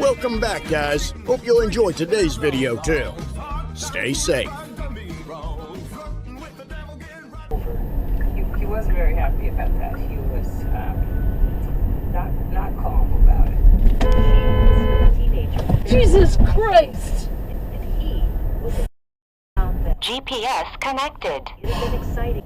Welcome back, guys. Hope you'll enjoy today's video too. Stay safe. He wasn't very happy about that. He was not calm about it. Jesus Christ! And he was found that GPS connected. it had been exciting.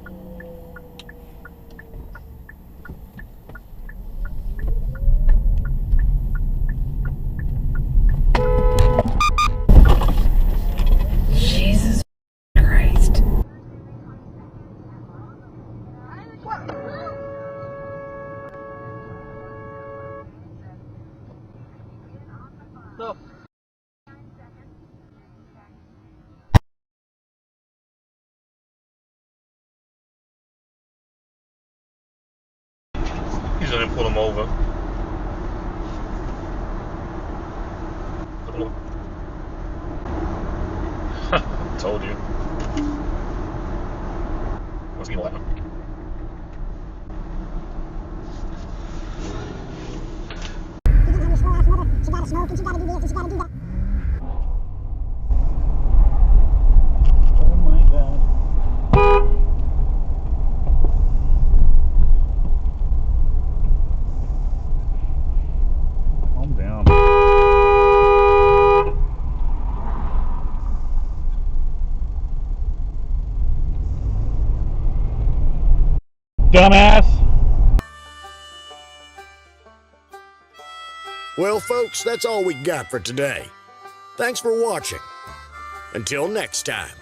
Jesus Christ. No. He's gonna pull him over. Told you. What's he like? She gotta smoke and she gotta do this and she gotta do that. Oh my god. Calm down. Dumbass! Well, folks, that's all we got for today. Thanks for watching. Until next time.